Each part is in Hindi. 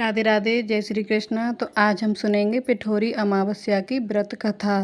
राधे राधे, जय श्री कृष्ण। तो आज हम सुनेंगे पिठोरी अमावस्या की व्रत कथा।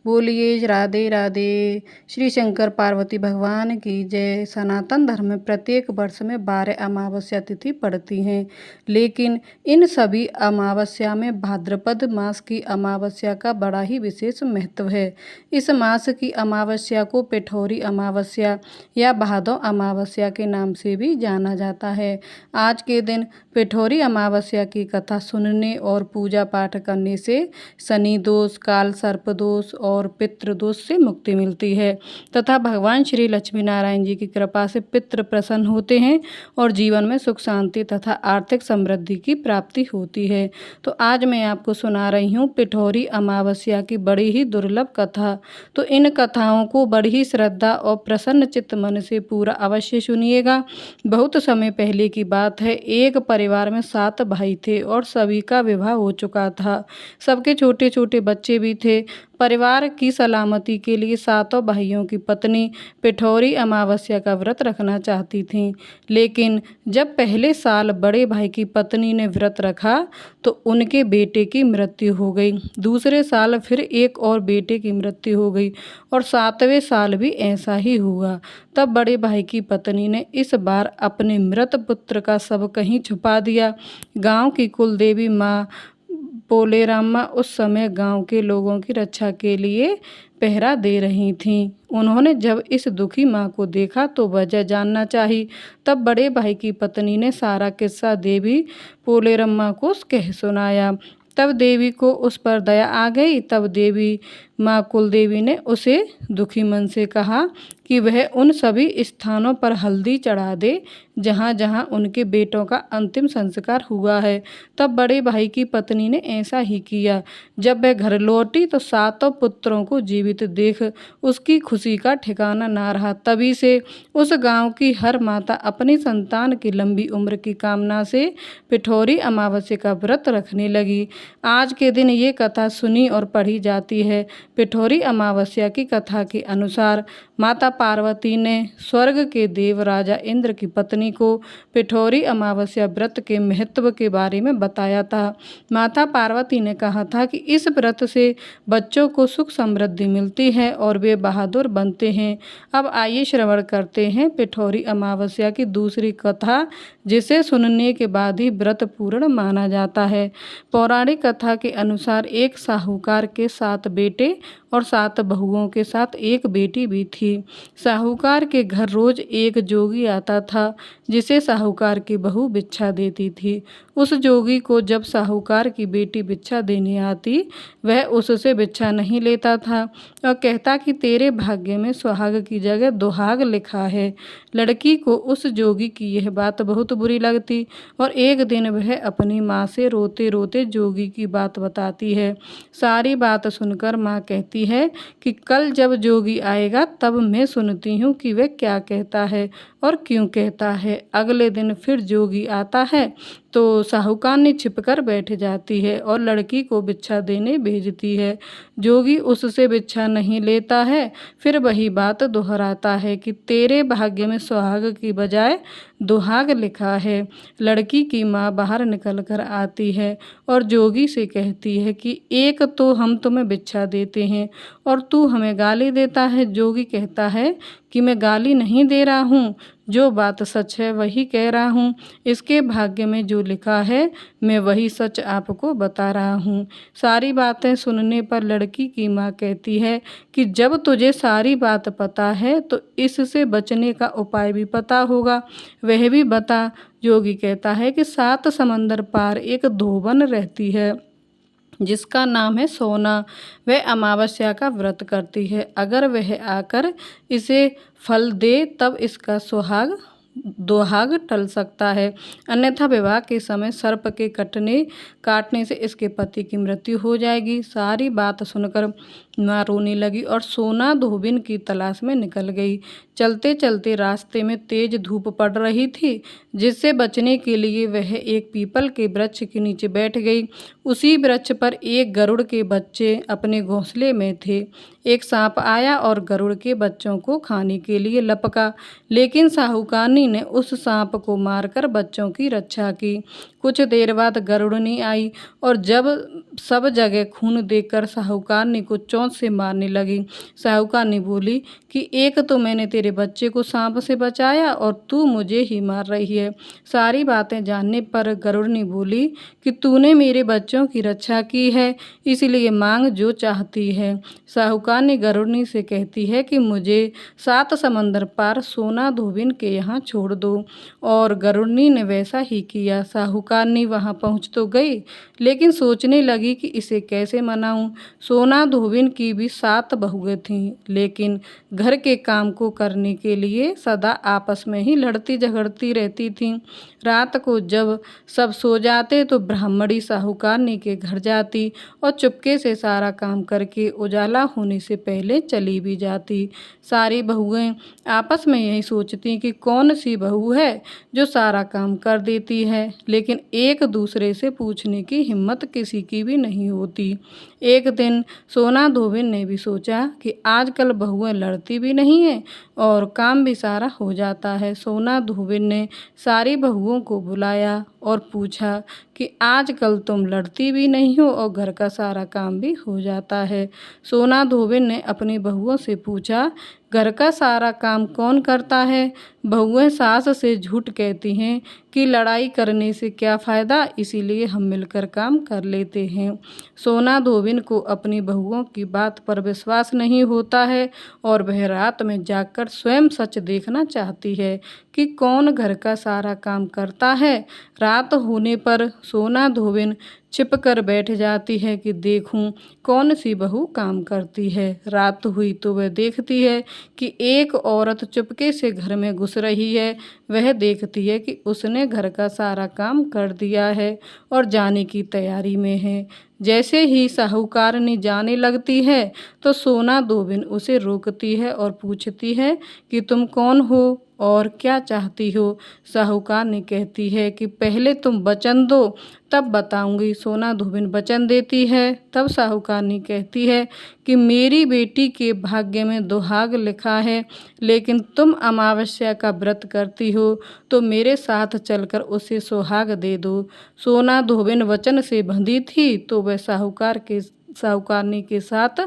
बोलिए राधे राधे। श्री शंकर पार्वती भगवान की जय। सनातन धर्म में प्रत्येक वर्ष में 12 अमावस्या तिथि पड़ती हैं, लेकिन इन सभी अमावस्या में भाद्रपद मास की अमावस्या का बड़ा ही विशेष महत्व है। इस मास की अमावस्या को पिठोरी अमावस्या या भादौ अमावस्या के नाम से भी जाना जाता है। आज के दिन पिठोरी अमावस्या की कथा सुनने और पूजा पाठ करने से शनि दोष, काल सर्प दोष और पितृ दोष से मुक्ति मिलती है तथा भगवान श्री लक्ष्मी नारायण जी की कृपा से पितृ प्रसन्न होते हैं और जीवन में सुख शांति तथा आर्थिक समृद्धि की प्राप्ति होती है। तो आज मैं आपको सुना रही हूँ पिठोरी अमावस्या की बड़ी ही दुर्लभ कथा। तो इन कथाओं को बड़ी ही श्रद्धा और प्रसन्न चित्त मन से पूरा अवश्य सुनिएगा। बहुत समय पहले की बात है, एक परिवार में 7 भाई थे और सभी का विवाह हो चुका था। सबके छोटे छोटे बच्चे भी थे। परिवार की सलामती के लिए 7 भाइयों की पत्नी पिठोरी अमावस्या का व्रत रखना चाहती थीं, लेकिन जब पहले साल बड़े भाई की पत्नी ने व्रत रखा तो उनके बेटे की मृत्यु हो गई। दूसरे साल फिर एक और बेटे की मृत्यु हो गई और 7वें साल भी ऐसा ही हुआ। तब बड़े भाई की पत्नी ने इस बार अपने मृत पुत्र का शव कहीं छुपा दिया। गांव की कुल देवी माँ पोलेराम्मा उस समय गांव के लोगों की रक्षा के लिए पहरा दे रही थीं। उन्होंने जब इस दुखी माँ को देखा तो वजह जानना चाही। तब बड़े भाई की पत्नी ने सारा किस्सा देवी पोलेरम्मा को कह सुनाया। तब देवी को उस पर दया आ गई। तब देवी माँ कुलदेवी ने उसे दुखी मन से कहा कि वह उन सभी स्थानों पर हल्दी चढ़ा दे जहाँ जहाँ उनके बेटों का अंतिम संस्कार हुआ है। तब बड़े भाई की पत्नी ने ऐसा ही किया। जब वह घर लौटी तो 7 पुत्रों को जीवित देख उसकी खुशी का ठिकाना ना रहा। तभी से उस गांव की हर माता अपनी संतान की लंबी उम्र की कामना से पिठोरी अमावस्या का व्रत रखने लगी। आज के दिन ये कथा सुनी और पढ़ी जाती है। पिठोरी अमावस्या की कथा के अनुसार माता पार्वती ने स्वर्ग के देव राजा इंद्र की पत्नी को पिठोरी अमावस्या व्रत के महत्व के बारे में बताया था। माता पार्वती ने कहा था कि इस व्रत से बच्चों को सुख समृद्धि मिलती है और वे बहादुर बनते हैं। अब आइए श्रवण करते हैं पिठोरी अमावस्या की दूसरी कथा, जिसे सुनने के बाद ही व्रत पूर्ण माना जाता है। पौराणिक कथा के अनुसार एक साहूकार के 7 बेटे और 7 बहुओं के साथ एक बेटी भी थी। साहूकार के घर रोज एक जोगी आता था जिसे साहूकार की बहू भिक्षा देती थी। उस जोगी को जब साहूकार की बेटी भिक्षा देने आती, वह उससे भिक्षा नहीं लेता था और कहता कि तेरे भाग्य में सुहाग की जगह दुहाग लिखा है। लड़की को उस जोगी की यह बात बहुत बुरी लगती और एक दिन वह अपनी माँ से रोते रोते जोगी की बात बताती है। सारी बात सुनकर माँ कहती है कि कल जब जोगी आएगा तब मैं सुनती हूँ कि वह क्या कहता है और क्यों कहता है। अगले दिन फिर जोगी आता है तो साहूकार ने छिपकर बैठ जाती है और लड़की को भिक्षा देने भेजती है। जोगी उससे भिक्षा नहीं लेता है। फिर वही बात दोहराता है कि तेरे भाग्य में सुहाग की बजाय दुहाग लिखा है। लड़की की माँ बाहर निकल कर आती है और जोगी से कहती है कि एक तो हम तुम्हें भिक्षा देते हैं और तू हमें गाली देता है। जोगी कहता है कि मैं गाली नहीं दे रहा हूँ, जो बात सच है वही कह रहा हूँ। इसके भाग्य में जो लिखा है मैं वही सच आपको बता रहा हूँ। सारी बातें सुनने पर लड़की की माँ कहती है कि जब तुझे सारी बात पता है तो इससे बचने का उपाय भी पता होगा, वह भी बता। जोगी कहता है कि 7 समंदर पार एक धोबन रहती है जिसका नाम है सोना। वह अमावस्या का व्रत करती है। अगर वह आकर इसे फल दे तब इसका सुहाग दुहाग टल सकता है, अन्यथा विवाह के समय सर्प के काटने से इसके पति की मृत्यु हो जाएगी। सारी बात सुनकर माँ रोने लगी और सोना धोबिन की तलाश में निकल गई। चलते चलते रास्ते में तेज धूप पड़ रही थी, जिससे बचने के लिए वह एक पीपल के वृक्ष के नीचे बैठ गई। उसी वृक्ष पर एक गरुड़ के बच्चे अपने घोंसले में थे। एक सांप आया और गरुड़ के बच्चों को खाने के लिए लपका, लेकिन साहूकारनी ने उस सांप को मारकर बच्चों की रक्षा की। कुछ देर बाद गरुड़नी आई और जब सब जगह खून देखकर साहूकारनी को चोंच से मारने लगी। साहूकारनी बोली कि एक तो मैंने तेरे बच्चे को सांप से बचाया और तू मुझे ही मार रही है। सारी बातें जानने पर गरुड़नी बोली कि तूने मेरे बच्चों की रक्षा की है, इसलिए मांग जो चाहती है। साहूकारनी गरुड़नी से कहती है कि मुझे 7 समंदर पार सोना धोबिन के यहाँ छोड़ दो, और गरुड़नी ने वैसा ही किया। साहूकारनी वहाँ पहुँच तो गई, लेकिन सोचने लगी कि इसे कैसे मनाऊं। सोना धोबिन की भी 7 बहुएं थीं, लेकिन घर के काम को करने के लिए सदा आपस में ही लड़ती झगड़ती रहती थीं। रात को जब सब सो जाते तो ब्राह्मणी साहूकारनी के घर जाती और चुपके से सारा काम करके उजाला होने से पहले चली भी जाती। सारी बहुएं आपस में यही सोचती कि कौन सी बहू है जो सारा काम कर देती है, लेकिन एक दूसरे से पूछने की हिम्मत किसी की भी नहीं होती। एक दिन सोना धोबिन ने भी सोचा कि आजकल बहुएं लड़ती भी नहीं हैं और काम भी सारा हो जाता है। सोना धोबिन ने सारी बहुओं को बुलाया और पूछा कि आजकल तुम लड़ती भी नहीं हो और घर का सारा काम भी हो जाता है। सोना धोबिन ने अपनी बहुओं से पूछा, घर का सारा काम कौन करता है? बहुएं सास से झूठ कहती हैं कि लड़ाई करने से क्या फ़ायदा, इसीलिए हम मिलकर काम कर लेते हैं। सोना धोबिन को अपनी बहुओं की बात पर विश्वास नहीं होता है और वह रात में जागकर स्वयं सच देखना चाहती है कि कौन घर का सारा काम करता है। रात होने पर सोना धोबिन छिप कर बैठ जाती है कि देखूं कौन सी बहू काम करती है। रात हुई तो वह देखती है कि एक औरत चुपके से घर में घुस रही है। वह देखती है कि उसने घर का सारा काम कर दिया है और जाने की तैयारी में है। जैसे ही साहूकारनी जाने लगती है तो सोना धोबिन उसे रोकती है और पूछती है कि तुम कौन हो और क्या चाहती हो। साहूकारनी कहती है कि पहले तुम वचन दो तब बताऊंगी। सोना धोबिन वचन देती है। तब साहूकारनी कहती है कि मेरी बेटी के भाग्य में दुहाग लिखा है, लेकिन तुम अमावस्या का व्रत करती हो तो मेरे साथ चलकर उसे सुहाग दे दो। सोना धोबिन वचन से बंधी थी तो वह साहूकारनी के साथ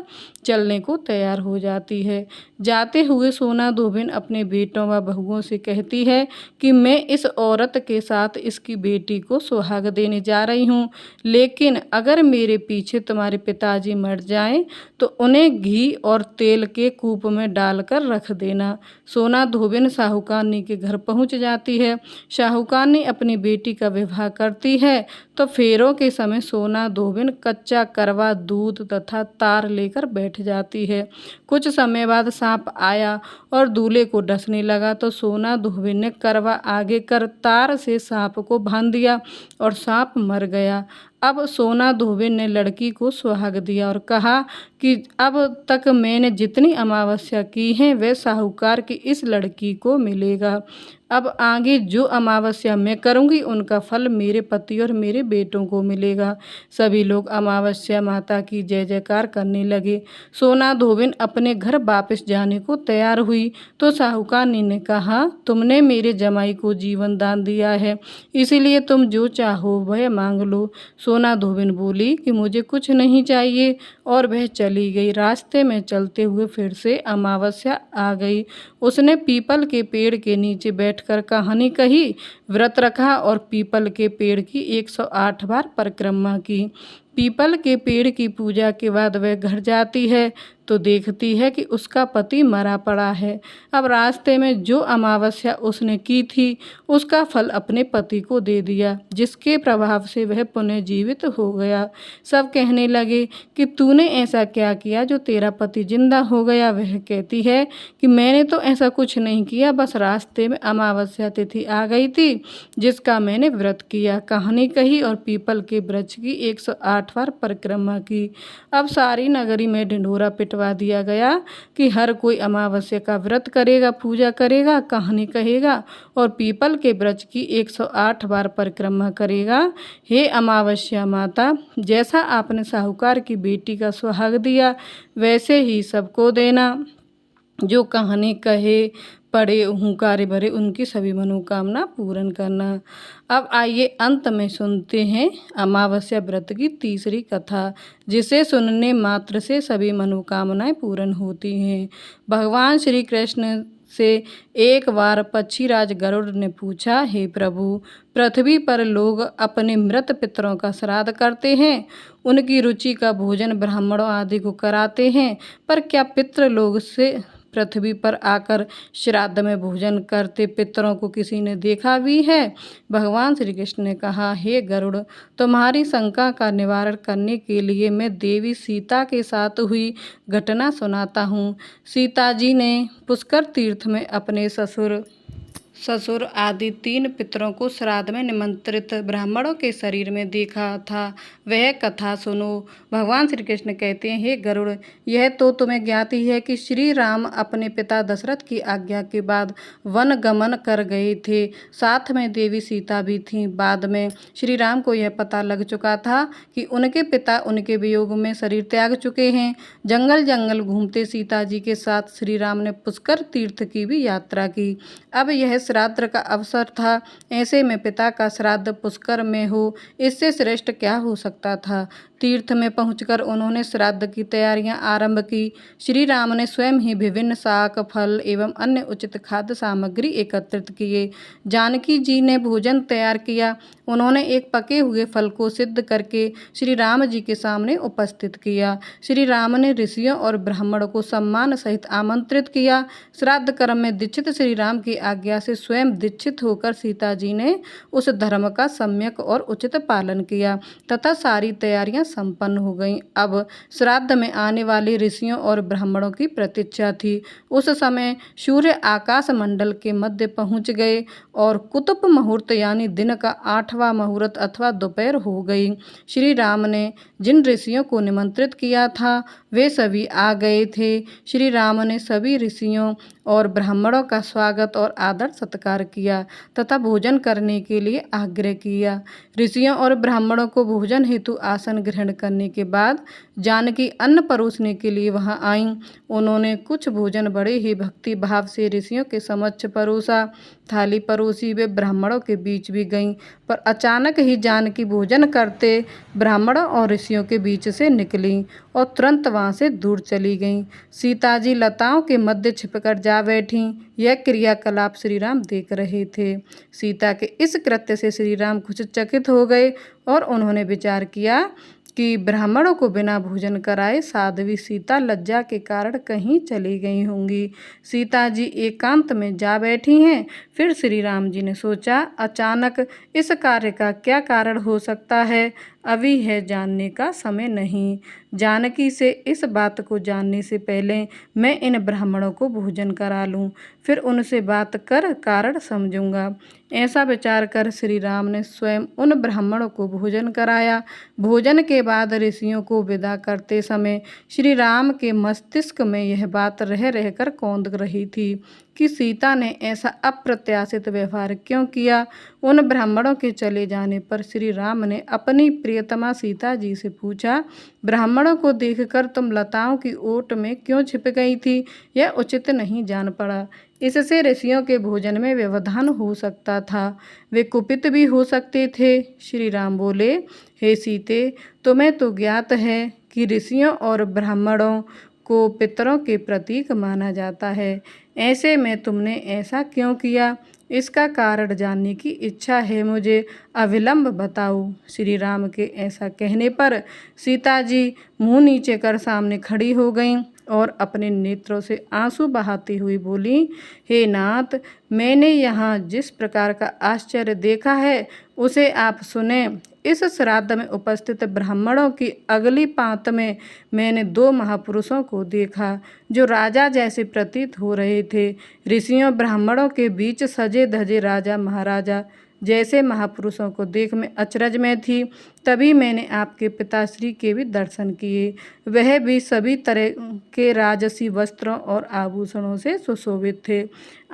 चलने को तैयार हो जाती है। जाते हुए सोना धोबिन अपने बेटों व बहुओं से कहती है कि मैं इस औरत के साथ इसकी बेटी को सुहाग देने जा रही हूँ, लेकिन अगर मेरे पीछे तुम्हारे पिताजी मर जाएं तो उन्हें घी और तेल के कूप में डालकर रख देना। सोना धोबिन साहूकारनी के घर पहुँच जाती है। साहूकारनी अपनी बेटी का विवाह करती है तो फेरों के समय सोना धोबिन कच्चा करवा दूध तथा तार लेकर बैठ जाती है। कुछ समय बाद सांप आया और दूल्हे को डसने लगा तो सोना धोबिन ने करवा आगे कर तार से सांप को बांध दिया और सांप मर गया। अब सोना धोबिन ने लड़की को सुहाग दिया और कहा कि अब तक मैंने जितनी अमावस्या की हैं वह साहूकार की इस लड़की को मिलेगा। अब आगे जो अमावस्या मैं करूंगी उनका फल मेरे पति और मेरे बेटों को मिलेगा। सभी लोग अमावस्या माता की जय जयकार करने लगे। सोना धोबिन अपने घर वापस जाने को तैयार हुई तो साहूकारनी ने कहा, तुमने मेरे जमाई को जीवन दान दिया है, इसीलिए तुम जो चाहो वह मांग लो। सोना धोबिन बोली कि मुझे कुछ नहीं चाहिए और वह चली गई। रास्ते में चलते हुए फिर से अमावस्या आ गई। उसने पीपल के पेड़ के नीचे बैठकर कहानी कही, व्रत रखा और पीपल के पेड़ की 108 बार परिक्रमा की। पीपल के पेड़ की पूजा के बाद वह घर जाती है तो देखती है कि उसका पति मरा पड़ा है। अब रास्ते में जो अमावस्या उसने की थी उसका फल अपने पति को दे दिया, जिसके प्रभाव से वह पुनः जीवित हो गया। सब कहने लगे कि तूने ऐसा क्या किया जो तेरा पति जिंदा हो गया। वह कहती है कि मैंने तो ऐसा कुछ नहीं किया, बस रास्ते में अमावस्या तिथि आ गई थी जिसका मैंने व्रत किया। कहानी कही और पीपल के वृक्ष की 108 108 बार परिक्रमा की। अब सारी नगरी में ढिंढोरा पिटवा दिया गया कि हर कोई अमावस्या का व्रत करेगा, पूजा करेगा, कहानी कहेगा और पीपल के वृक्ष की 108 बार परिक्रमा करेगा। हे अमावस्या माता, जैसा आपने साहूकार की बेटी का सुहाग दिया वैसे ही सबको देना। जो कहानी कहे, पढ़े, हुंकारे भरे उनकी सभी मनोकामना पूर्ण करना। अब आइए अंत में सुनते हैं अमावस्या व्रत की तीसरी कथा, जिसे सुनने मात्र से सभी मनोकामनाएं पूर्ण होती हैं। भगवान श्री कृष्ण से एक बार पक्षीराज गरुड़ ने पूछा, हे प्रभु, पृथ्वी पर लोग अपने मृत पितरों का श्राद्ध करते हैं, उनकी रुचि का भोजन ब्राह्मणों आदि को कराते हैं, पर क्या पितृ लोग से पृथ्वी पर आकर श्राद्ध में भोजन करते पितरों को किसी ने देखा भी है? भगवान श्री कृष्ण ने कहा, हे गरुड़, तुम्हारी शंका का निवारण करने के लिए मैं देवी सीता के साथ हुई घटना सुनाता हूँ। सीता जी ने पुष्कर तीर्थ में अपने ससुर आदि 3 पितरों को श्राद्ध में निमंत्रित ब्राह्मणों के शरीर में देखा था। वह कथा सुनो। भगवान श्री कृष्ण कहते हैं, हे गरुड़, यह तो तुम्हें ज्ञात ही है कि श्री राम अपने पिता दशरथ की आज्ञा के बाद वन गमन कर गए थे। साथ में देवी सीता भी थीं। बाद में श्री राम को यह पता लग चुका था कि उनके पिता उनके वियोग में शरीर त्याग चुके हैं। जंगल जंगल घूमते सीता जी के साथ श्री राम ने पुष्कर तीर्थ की भी यात्रा की। अब यह श्राद्ध का अवसर था। ऐसे में पिता का श्राद्ध पुष्कर में हो, इससे श्रेष्ठ क्या हो सकता था। तीर्थ में पहुंचकर उन्होंने श्राद्ध की तैयारियां आरंभ की। श्री राम ने स्वयं ही विभिन्न शाक, फल एवं अन्य उचित खाद्य सामग्री एकत्रित किए। जानकी जी ने भोजन तैयार किया। उन्होंने एक पके हुए फल को सिद्ध करके श्री राम जी के सामने उपस्थित किया। श्री राम ने ऋषियों और ब्राह्मणों को सम्मान सहित आमंत्रित किया। श्राद्ध कर्म में दीक्षित श्री राम की आज्ञा से स्वयं दीक्षित होकर सीता जी ने उस धर्म का सम्यक और उचित पालन किया तथा सारी तैयारियां संपन्न हो गईं। अब श्राद्ध में आने वाले ऋषियों और ब्राह्मणों की प्रतीक्षा थी। उस समय सूर्य आकाश मंडल के मध्य पहुंच गए और कुतुब मुहूर्त यानी दिन का 8वां मुहूर्त अथवा दोपहर हो गई। श्री राम ने जिन ऋषियों को निमंत्रित किया था वे सभी आ गए थे। श्री राम ने सभी ऋषियों और ब्राह्मणों का स्वागत और आदर सत्कार किया तथा भोजन करने के लिए आग्रह किया। ऋषियों और ब्राह्मणों को भोजन हेतु आसन ग्रहण करने के बाद जानकी अन्न परोसने के लिए वहां आईं। उन्होंने कुछ भोजन बड़े ही भक्ति भाव से ऋषियों के समक्ष परोसा। थाली परोसी वे ब्राह्मणों के बीच भी गईं, पर अचानक ही जानकी भोजन करते ब्राह्मणों और ऋषियों के बीच से निकलीं और तुरंत वहां से दूर चली गईं। सीता जी लताओं के मध्य छिपकर जा बैठीं। यह क्रियाकलाप श्री राम देख रहे थे। सीता के इस कृत्य से श्री राम कुछ चकित हो गए और उन्होंने विचार किया कि ब्राह्मणों को बिना भोजन कराए साध्वी सीता लज्जा के कारण कहीं चली गई होंगी। सीता जी एकांत में जा बैठी हैं। फिर श्री राम जी ने सोचा, अचानक इस कार्य का क्या कारण हो सकता है। अभी यह जानने का समय नहीं। जानकी से इस बात को जानने से पहले मैं इन ब्राह्मणों को भोजन करा लूं, फिर उनसे बात कर कारण समझूंगा। ऐसा विचार कर श्री राम ने स्वयं उन ब्राह्मणों को भोजन कराया। भोजन के बाद ऋषियों को विदा करते समय श्री राम के मस्तिष्क में यह बात रह रहकर कौंध रही थी कि सीता ने ऐसा अप्रत्याशित व्यवहार क्यों किया। उन ब्राह्मणों के चले जाने पर श्री राम ने अपनी प्रियतमा सीता जी से पूछा, ब्राह्मणों को देखकर तुम लताओं की ओट में क्यों छिप गई थी? यह उचित नहीं जान पड़ा। इससे ऋषियों के भोजन में व्यवधान हो सकता था, वे कुपित भी हो सकते थे। श्री राम बोले, हे सीते, तुम्हें तो ज्ञात है कि ऋषियों और ब्राह्मणों को पितरों के प्रतीक माना जाता है। ऐसे में तुमने ऐसा क्यों किया? इसका कारण जानने की इच्छा है मुझे, अविलंब बताओ। श्री राम के ऐसा कहने पर सीता जी मुंह नीचे कर सामने खड़ी हो गईं और अपने नेत्रों से आंसू बहाती हुई बोली, हे नाथ, मैंने यहाँ जिस प्रकार का आश्चर्य देखा है उसे आप सुने। इस श्राद्ध में उपस्थित ब्राह्मणों की अगली पांत में मैंने 2 महापुरुषों को देखा जो राजा जैसे प्रतीत हो रहे थे। ऋषियों ब्राह्मणों के बीच सजे धजे राजा महाराजा जैसे महापुरुषों को देख मैं अचरज में थी। तभी मैंने आपके पिताश्री के भी दर्शन किए, वह भी सभी तरह के राजसी वस्त्रों और आभूषणों से सुशोभित थे।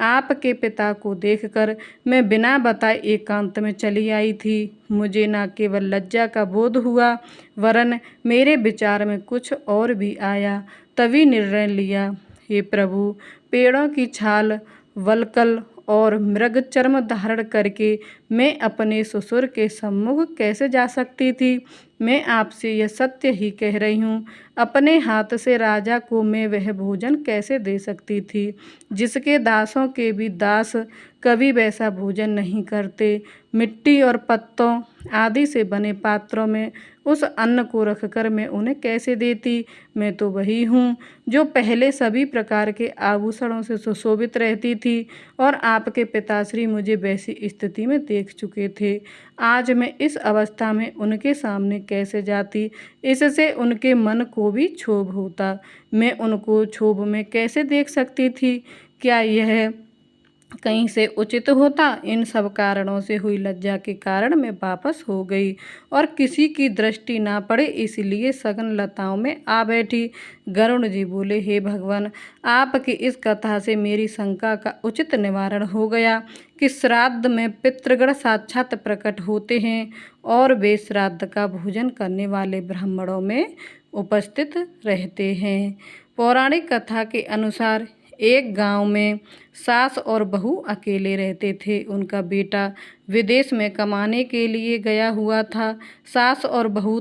आपके पिता को देखकर मैं बिना बताए एकांत में चली आई थी। मुझे न केवल लज्जा का बोध हुआ, वरन मेरे विचार में कुछ और भी आया। तभी निर्णय लिया, हे प्रभु, पेड़ों की छाल, वल्कल और मृग चर्म धारण करके मैं अपने ससुर के सम्मुख कैसे जा सकती थी। मैं आपसे यह सत्य ही कह रही हूँ, अपने हाथ से राजा को मैं वह भोजन कैसे दे सकती थी, जिसके दासों के भी दास कभी वैसा भोजन नहीं करते। मिट्टी और पत्तों आदि से बने पात्रों में उस अन्न को रखकर मैं उन्हें कैसे देती। मैं तो वही हूँ जो पहले सभी प्रकार के आभूषणों से सुशोभित रहती थी, और आपके पिताश्री मुझे वैसी स्थिति में देख चुके थे। आज मैं इस अवस्था में उनके सामने कैसे जाती, इससे उनके मन को भी क्षोभ होता। मैं उनको क्षोभ में कैसे देख सकती थी, क्या यह कहीं से उचित होता। इन सब कारणों से हुई लज्जा के कारण मैं वापस हो गई और किसी की दृष्टि ना पड़े इसलिए सघन लताओं में आ बैठी। गरुण जी बोले, हे भगवान, आपकी इस कथा से मेरी शंका का उचित निवारण हो गया कि श्राद्ध में पितृगण साक्षात प्रकट होते हैं और वे श्राद्ध का भोजन करने वाले ब्राह्मणों में उपस्थित रहते हैं। पौराणिक कथा के अनुसार एक गांव में सास और बहू अकेले रहते थे। उनका बेटा विदेश में कमाने के लिए गया हुआ था। सास और बहू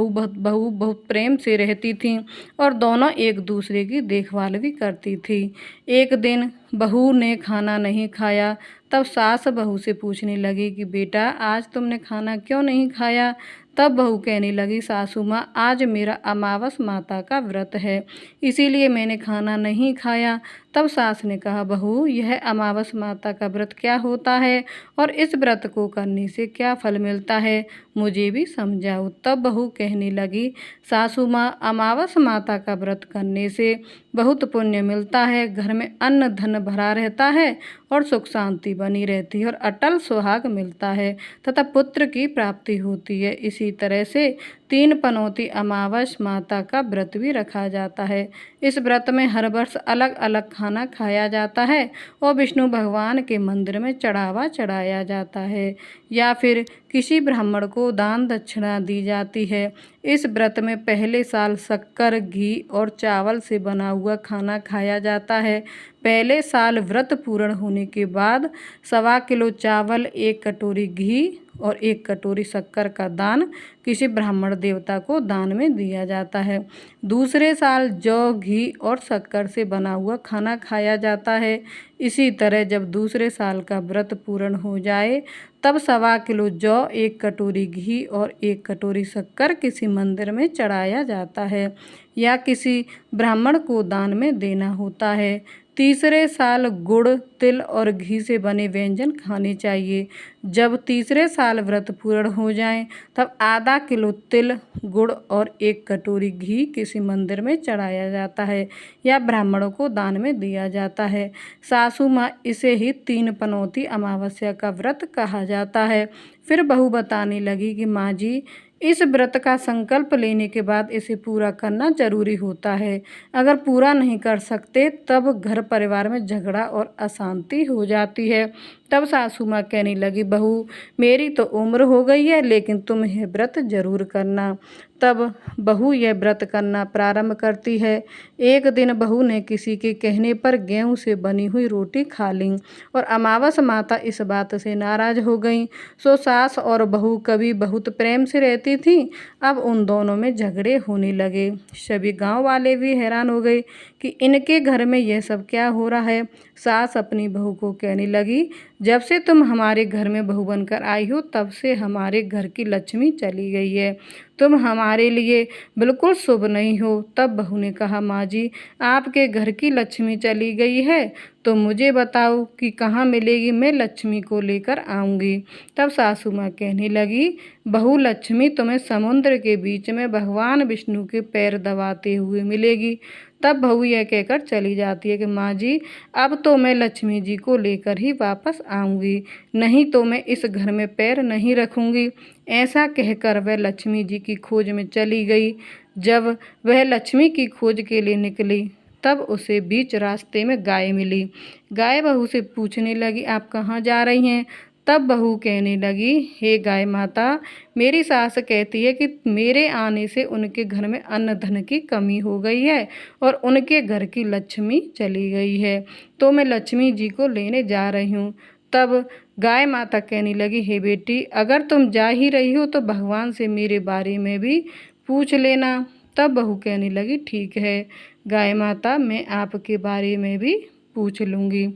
बहुत प्रेम से रहती थीं और दोनों एक दूसरे की देखभाल भी करती थी। एक दिन बहू ने खाना नहीं खाया, तब सास बहू से पूछने लगी कि बेटा, आज तुमने खाना क्यों नहीं खाया। तब बहू कहने लगी, सासू माँ, आज मेरा अमावस माता का व्रत है, इसीलिए मैंने खाना नहीं खाया। तब सास ने कहा, बहू, यह अमावस माता का व्रत क्या होता है और इस व्रत को करने से क्या फल मिलता है, मुझे भी समझाओ। तब बहू कहने लगी, सासू माँ, अमावस माता का व्रत करने से बहुत पुण्य मिलता है, घर में अन्न धन भरा रहता है और सुख शांति बनी रहती है और अटल सुहाग मिलता है तथा पुत्र की प्राप्ति होती है। इसी तरह से 3 पनौती अमावस माता का व्रत भी रखा जाता है। इस व्रत में हर वर्ष अलग अलग खाना खाया जाता है और विष्णु भगवान के मंदिर में चढ़ावा चढ़ाया जाता है या फिर किसी ब्राह्मण को दान दक्षिणा दी जाती है। इस व्रत में पहले साल शक्कर, घी और चावल से बना हुआ खाना खाया जाता है। पहले साल व्रत पूर्ण होने के बाद 1.25 किलो चावल, 1 कटोरी घी और 1 कटोरी शक्कर का दान किसी ब्राह्मण देवता को दान में दिया जाता है। दूसरे साल जौ, घी और शक्कर से बना हुआ खाना खाया जाता है। इसी तरह जब दूसरे साल का व्रत पूर्ण हो जाए तब 1.25 किलो जौ, 1 कटोरी घी और 1 कटोरी शक्कर किसी मंदिर में चढ़ाया जाता है या किसी ब्राह्मण को दान में देना होता है। तीसरे साल गुड़, तिल और घी से बने व्यंजन खाने चाहिए। जब तीसरे साल व्रत पूर्ण हो जाए तब आधा किलो तिल, गुड़ और 1 कटोरी घी किसी मंदिर में चढ़ाया जाता है या ब्राह्मणों को दान में दिया जाता है। सासू माँ, इसे ही 3 पनौती अमावस्या का व्रत कहा जाता है। फिर बहू बताने लगी कि माँ जी, इस व्रत का संकल्प लेने के बाद इसे पूरा करना जरूरी होता है। अगर पूरा नहीं कर सकते तब घर परिवार में झगड़ा और अशांति हो जाती है। तब सासू माँ कहने लगी, बहू, मेरी तो उम्र हो गई है, लेकिन तुम यह व्रत जरूर करना। तब बहू यह व्रत करना प्रारंभ करती है। एक दिन बहू ने किसी के कहने पर गेहूं से बनी हुई रोटी खा ली और अमावस माता इस बात से नाराज हो गई। सो सास और बहू कभी बहुत प्रेम से रहती थी, अब उन दोनों में झगड़े होने लगे। सभी गांव वाले भी हैरान हो गए कि इनके घर में यह सब क्या हो रहा है। सास अपनी बहू को कहने लगी, जब से तुम हमारे घर में बहू बनकर आई हो तब से हमारे घर की लक्ष्मी चली गई है, तुम हमारे लिए बिल्कुल शुभ नहीं हो। तब बहू ने कहा, माँ जी, आपके घर की लक्ष्मी चली गई है तो मुझे बताओ कि कहाँ मिलेगी, मैं लक्ष्मी को लेकर आऊँगी। तब सासू माँ कहने लगी, बहू लक्ष्मी तुम्हें समुद्र के बीच में भगवान विष्णु के पैर दबाते हुए मिलेगी। तब बहू यह कहकर चली जाती है कि माँ जी, अब तो मैं लक्ष्मी जी को लेकर ही वापस आऊँगी, नहीं तो मैं इस घर में पैर नहीं रखूँगी। ऐसा कहकर वह लक्ष्मी जी की खोज में चली गई। जब वह लक्ष्मी की खोज के लिए निकली तब उसे बीच रास्ते में गाय मिली। गाय बहू से पूछने लगी, आप कहाँ जा रही हैं? तब बहू कहने लगी, हे गाय माता, मेरी सास कहती है कि मेरे आने से उनके घर में अन्न धन की कमी हो गई है और उनके घर की लक्ष्मी चली गई है, तो मैं लक्ष्मी जी को लेने जा रही हूँ। तब गाय माता कहने लगी, हे बेटी, अगर तुम जा ही रही हो तो भगवान से मेरे बारे में भी पूछ लेना। तब बहू कहने लगी, ठीक है गाय माता, मैं आपके बारे में भी पूछ लूँगी।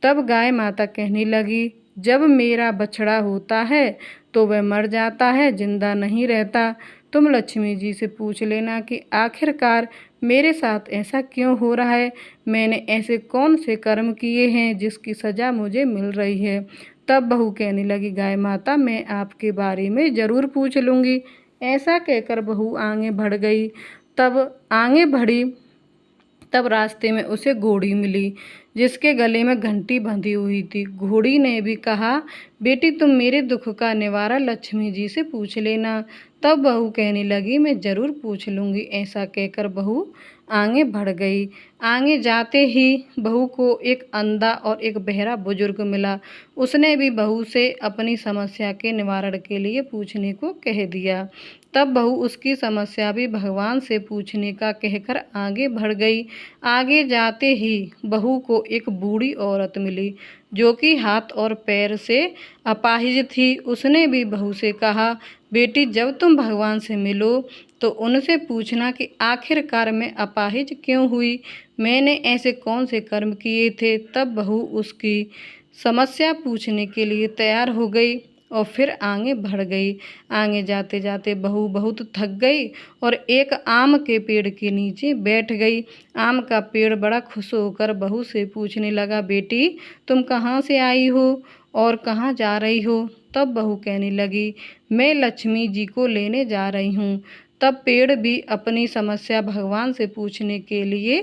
तब गाय माता कहने लगी, जब मेरा बछड़ा होता है तो वह मर जाता है, जिंदा नहीं रहता। तुम लक्ष्मी जी से पूछ लेना कि आखिरकार मेरे साथ ऐसा क्यों हो रहा है, मैंने ऐसे कौन से कर्म किए हैं जिसकी सज़ा मुझे मिल रही है। तब बहू कहने लगी, गाय माता, मैं आपके बारे में ज़रूर पूछ लूँगी। ऐसा कहकर बहू आगे बढ़ गई। तब आगे बढ़ी तब रास्ते में उसे घोड़ी मिली जिसके गले में घंटी बंधी हुई थी। घोड़ी ने भी कहा, बेटी तुम मेरे दुख का निवारण लक्ष्मी जी से पूछ लेना। तब बहू कहने लगी, मैं ज़रूर पूछ लूँगी। ऐसा कहकर बहू आगे बढ़ गई। आगे जाते ही बहू को एक अंधा और एक बहरा बुजुर्ग मिला। उसने भी बहू से अपनी समस्या के निवारण के लिए पूछने को कह दिया। तब बहू उसकी समस्या भी भगवान से पूछने का कहकर आगे बढ़ गई। आगे जाते ही बहू को एक बूढ़ी औरत मिली जो कि हाथ और पैर से अपाहिज थी। उसने भी बहू से कहा, बेटी जब तुम भगवान से मिलो तो उनसे पूछना कि आखिरकार मैं अपाहिज क्यों हुई, मैंने ऐसे कौन से कर्म किए थे। तब बहू उसकी समस्या पूछने के लिए तैयार हो गई और फिर आगे बढ़ गई। आगे जाते जाते बहू बहुत थक गई और एक आम के पेड़ के नीचे बैठ गई। आम का पेड़ बड़ा खुश होकर बहू से पूछने लगा, बेटी तुम कहाँ से आई हो और कहाँ जा रही हो। तब बहू कहने लगी, मैं लक्ष्मी जी को लेने जा रही हूँ। तब पेड़ भी अपनी समस्या भगवान से पूछने के लिए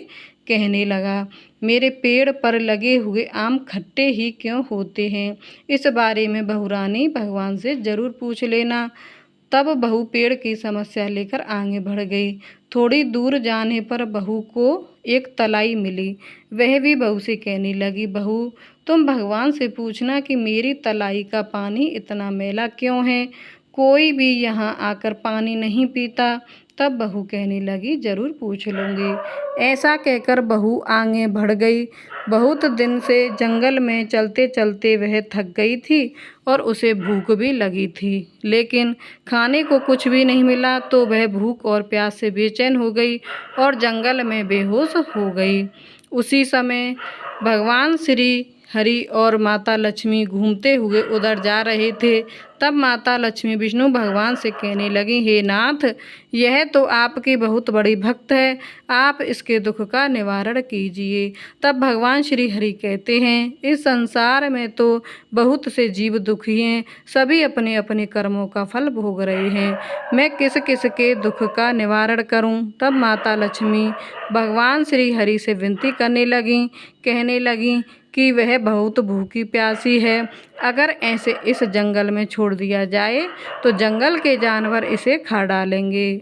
कहने लगा, मेरे पेड़ पर लगे हुए आम खट्टे ही क्यों होते हैं, इस बारे में बहू रानी भगवान से ज़रूर पूछ लेना। तब बहू पेड़ की समस्या लेकर आगे बढ़ गई। थोड़ी दूर जाने पर बहू को एक तलाई मिली। वह भी बहू से कहने लगी, बहू तुम भगवान से पूछना कि मेरी तलाई का पानी इतना मैला क्यों है, कोई भी यहाँ आकर पानी नहीं पीता। तब बहू कहने लगी, ज़रूर पूछ लूँगी। ऐसा कहकर बहू आगे बढ़ गई। बहुत दिन से जंगल में चलते चलते वह थक गई थी और उसे भूख भी लगी थी, लेकिन खाने को कुछ भी नहीं मिला तो वह भूख और प्यास से बेचैन हो गई और जंगल में बेहोश हो गई। उसी समय भगवान श्री हरि और माता लक्ष्मी घूमते हुए उधर जा रहे थे। तब माता लक्ष्मी विष्णु भगवान से कहने लगी, हे नाथ, यह तो आपकी बहुत बड़ी भक्त है, आप इसके दुख का निवारण कीजिए। तब भगवान श्री हरि कहते हैं, इस संसार में तो बहुत से जीव दुखी हैं, सभी अपने अपने कर्मों का फल भोग रहे हैं, मैं किस किस के दुख का निवारण करूं। तब माता लक्ष्मी भगवान श्री हरि से विनती करने लगीं, कहने लगीं कि वह बहुत भूखी प्यासी है, अगर ऐसे इस जंगल में छोड़ दिया जाए तो जंगल के जानवर इसे खा डालेंगे।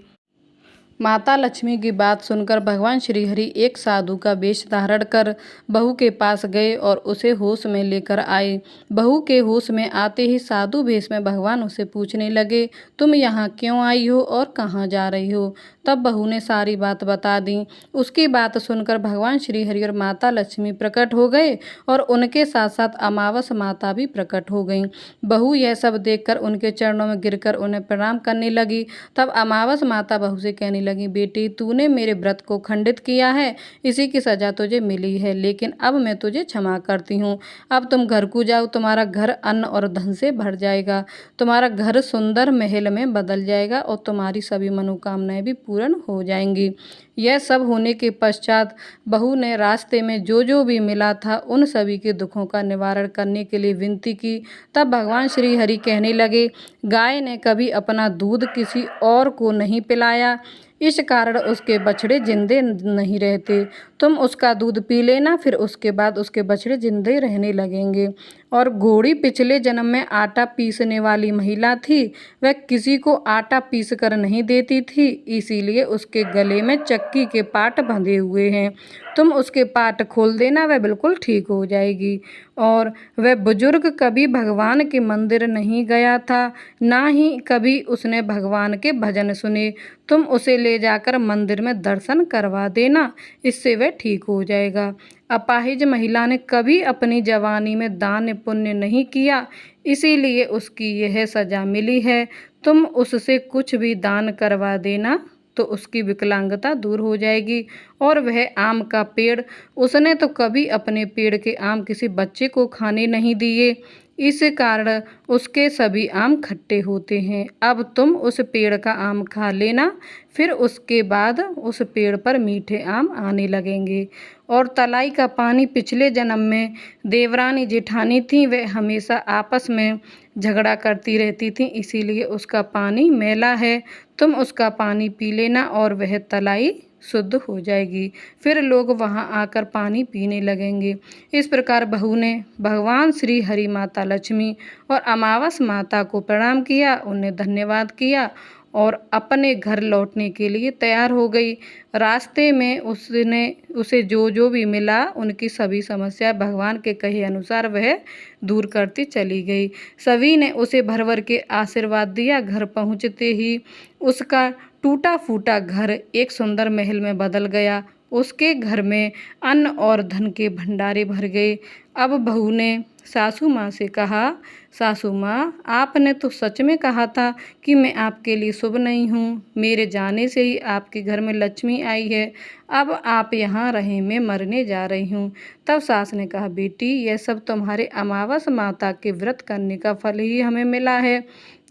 माता लक्ष्मी की बात सुनकर भगवान श्री हरि एक साधु का वेश धारण कर बहू के पास गए और उसे होश में लेकर आए। बहू के होश में आते ही साधु वेश में भगवान उसे पूछने लगे, तुम यहाँ क्यों आई हो और कहाँ जा रही हो। तब बहू ने सारी बात बता दी। उसकी बात सुनकर भगवान श्री हरि और माता लक्ष्मी प्रकट हो गए और उनके साथ साथ अमावस माता भी प्रकट हो गईं। बहू यह सब देखकर उनके चरणों में गिरकर उन्हें प्रणाम करने लगी। तब अमावस माता बहू से कहने लगी, बेटी तूने मेरे व्रत को खंडित किया है, इसी की सजा तुझे मिली है, लेकिन अब मैं तुझे क्षमा करती हूँ। अब तुम घर को जाओ, तुम्हारा घर अन्न और धन से भर जाएगा, तुम्हारा घर सुंदर महल में बदल जाएगा और तुम्हारी सभी मनोकामनाएं भी पूर्ण हो जाएंगी। यह सब होने के पश्चात बहू ने रास्ते में जो जो भी मिला था उन सभी के दुखों का निवारण करने के लिए विनती की। तब भगवान श्री हरि कहने लगे, गाय ने कभी अपना दूध किसी और को नहीं पिलाया, इस कारण उसके बछड़े जिंदे नहीं रहते। तुम उसका दूध पी लेना, फिर उसके बाद उसके बछड़े जिंदे रहने लगेंगे। और घोड़ी पिछले जन्म में आटा पीसने वाली महिला थी, वह किसी को आटा पीस कर नहीं देती थी, इसीलिए उसके गले में चक्की के पाट बंधे हुए हैं। तुम उसके पाट खोल देना, वह बिल्कुल ठीक हो जाएगी। और वह बुजुर्ग कभी भगवान के मंदिर नहीं गया था, ना ही कभी उसने भगवान के भजन सुने। तुम उसे ले जाकर मंदिर में दर्शन करवा देना, इससे वह ठीक हो जाएगा। अपाहिज महिला ने कभी अपनी जवानी में दान पुण्य नहीं किया, इसीलिए उसकी यह सजा मिली है। तुम उससे कुछ भी दान करवा देना तो उसकी विकलांगता दूर हो जाएगी। और वह आम का पेड़, उसने तो कभी अपने पेड़ के आम किसी बच्चे को खाने नहीं दिए, इस कारण उसके सभी आम खट्टे होते हैं। अब तुम उस पेड़ का आम खा लेना, फिर उसके बाद उस पेड़ पर मीठे आम आने लगेंगे। और तलाई का पानी, पिछले जन्म में देवरानी जेठानी थी, वह हमेशा आपस में झगड़ा करती रहती थी, इसीलिए उसका पानी मैला है। तुम उसका पानी पी लेना और वह तलाई शुद्ध हो जाएगी, फिर लोग वहां आकर पानी पीने लगेंगे। इस प्रकार बहू ने भगवान श्री हरि, माता लक्ष्मी और अमावस माता को प्रणाम किया, उन्हें धन्यवाद किया और अपने घर लौटने के लिए तैयार हो गई। रास्ते में उसे जो जो भी मिला उनकी सभी समस्या भगवान के कहे अनुसार वह दूर करती चली गई। सभी ने उसे भर भर के आशीर्वाद दिया। घर पहुंचते ही उसका टूटा फूटा घर एक सुंदर महल में बदल गया। उसके घर में अन्न और धन के भंडारे भर गए। अब बहू ने सासू माँ से कहा, सासू माँ, आपने तो सच में कहा था कि मैं आपके लिए शुभ नहीं हूँ। मेरे जाने से ही आपके घर में लक्ष्मी आई है, अब आप यहाँ रहे, मैं मरने जा रही हूँ। तब सास ने कहा, बेटी यह सब तुम्हारे अमावस माता के व्रत करने का फल ही हमें मिला है,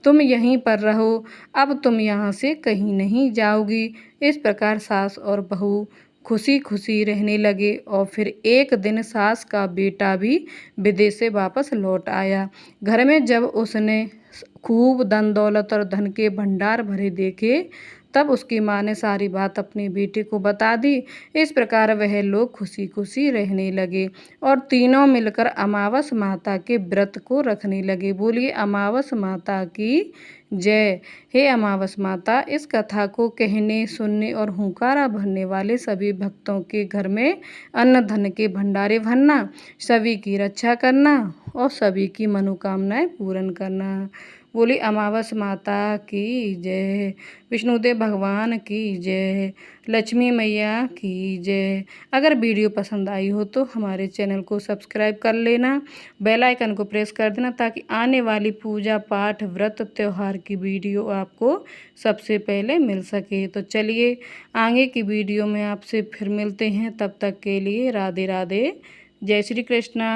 तुम यहीं पर रहो, अब तुम यहाँ से कहीं नहीं जाओगी। इस प्रकार सास और बहू खुशी खुशी रहने लगे। और फिर एक दिन सास का बेटा भी विदेश से वापस लौट आया। घर में जब उसने खूब धन दौलत और धन के भंडार भरे देखे, तब उसकी माँ ने सारी बात अपने बेटे को बता दी। इस प्रकार वह लोग खुशी खुशी रहने लगे और तीनों मिलकर अमावस माता के व्रत को रखने लगे। बोलिए अमावस माता की जय। हे अमावस माता, इस कथा को कहने, सुनने और हुंकारा भरने वाले सभी भक्तों के घर में अन्न धन के भंडारे भरना, सभी की रक्षा करना और सभी की मनोकामनाएं पूर्ण करना। बोली अमावस माता की जय, विष्णुदेव भगवान की जय, लक्ष्मी मैया की जय। अगर वीडियो पसंद आई हो तो हमारे चैनल को सब्सक्राइब कर लेना, बेल आइकन को प्रेस कर देना, ताकि आने वाली पूजा पाठ व्रत त्यौहार की वीडियो आपको सबसे पहले मिल सके। तो चलिए आगे की वीडियो में आपसे फिर मिलते हैं, तब तक के लिए राधे राधे, जय श्री कृष्णा।